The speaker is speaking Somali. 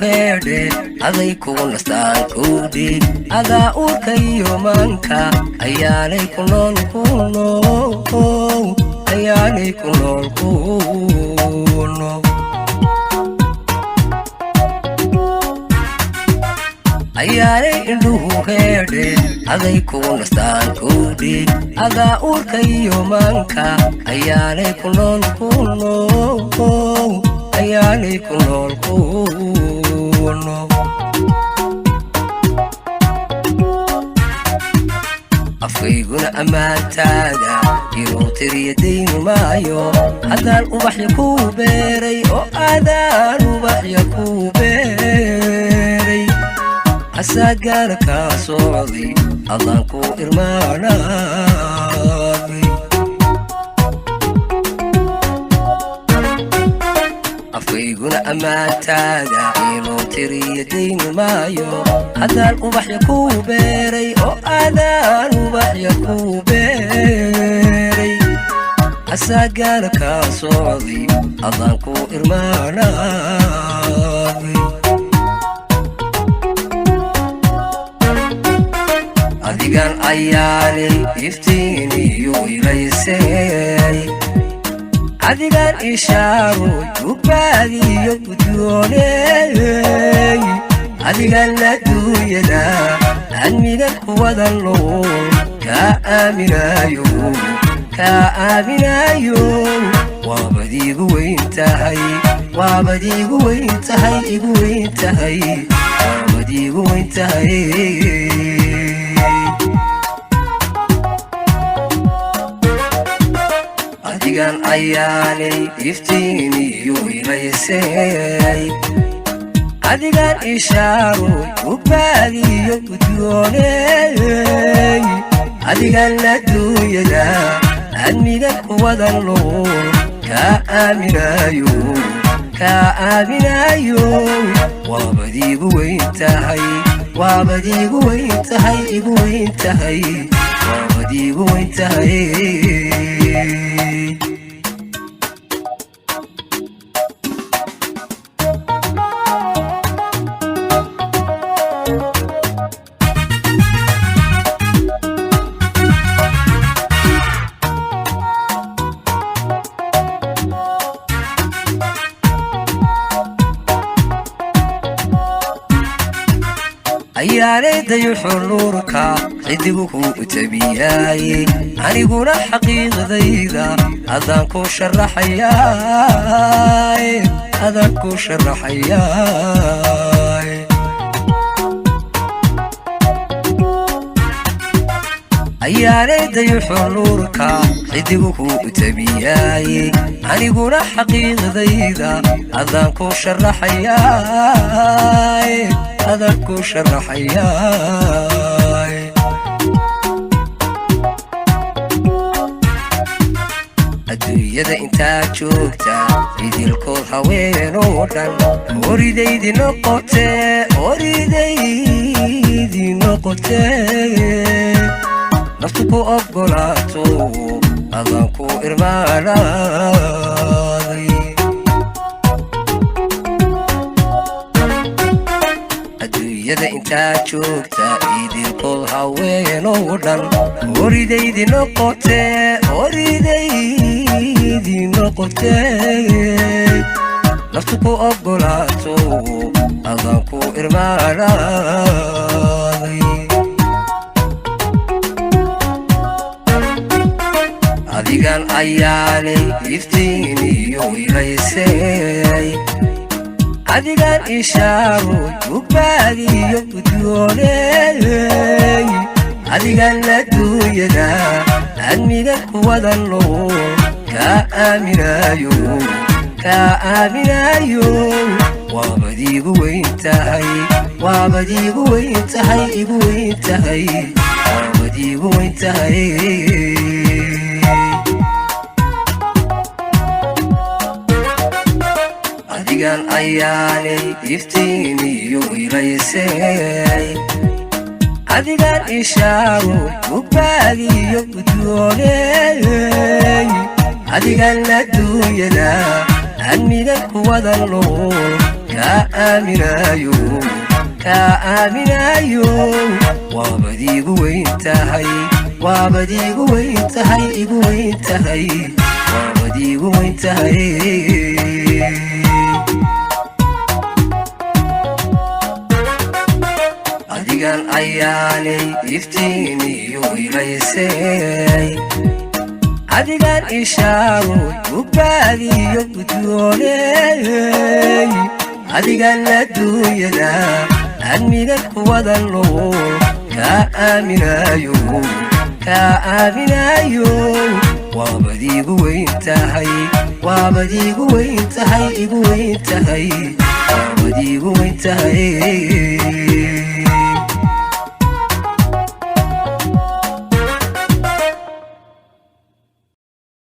indhuheedhe aday kugu nastaan kowdhi adaa uurka iyo maanka ayaanay ku nool ayaanay ku nool ayaanay indhuheedhe aday kugu nastaan kowdhi adaa uurka iyo maanka ayaanay ku nool ayaanay ku nool afkayguna ammaantaada inuu tiriya dayni maayo haddaan ubaxya kuu beeray oo aadaan ubaxya kuu beeray asaagaana kaa socday adaan kuu irmaanaaday afkayguna ammaantaada inuu tiriya dayni maayo haddaan ubaxya kuu beeray oo aadaan ubaxya kuu beeray asaagaana kaa socday adaan kuu irmaanaaday adigan ayaanay iftiiniyo ilaysay adigan ishaaroy ubaadiyo gudyooney adigan adduunyada admigan kuwadan nool kaa aaminaayo waabad igu weyn tahay waabad igu weyn tahay igu weyn tahay waabad igu weyn tahay adigan ayaanay iftiiniyo ilaysay adigan ishaaroy ubaadiyo gudyooney adigan adduunyada admigan kuwadan nool kaa aaminaayo waabad igu weyn tahay waabad igu weyn tahay igu weyn tahay waabad igu weyn tahay ayaanay dayuxu nuurka xidigu kuu tabiyaaye aniguna xaqiiqdayda adaan ku sharaxayaay adaan ku sharaxayaay ayaanay dayuxu nuurka xidigu kuu tabiyaaye aniguna xaqiiqdayda adaan ku sharaxayaay adaan ku sharaxayaay adduunyada intaa joogta idilkood haweenoo dhan oridaydi noqotee naftu ku oggolaato adaan ku irmaanaaday adduunyada intaa joogta idilkood haweenoo dhan oridaydi noqotee naftu ku oggolaato adaan ku irmaanaaday adigan ayaanay iftiiniyo ilaysay adigan ishaaroy ubaadiyo gudyooney adigan adduunyada admigan kuwadan nool kaa aaminaayo waabad igu weyn tahay waabad igu weyn tahay igu weyn tahay waabad igu weyn tahay adigan ayaanay iftiiniyo ilaysay adigan ishaaroy ubaadiyo gudyooney adigan adduunyada admigan kuwadan nool كآمنايو كآمنايو وابدي وينتهي وابدي وينتهي وينتهي وابدي وينتهي adigan ayaanay iftiiniyo ilaysay adigan ishaago ubaadiyo guddoonay adigan adduunyada admigan kuwadalo kaaminayo waabadiigu weyntahay waabadiigu weyntahay igu weyntahay waabadiigu weyntahay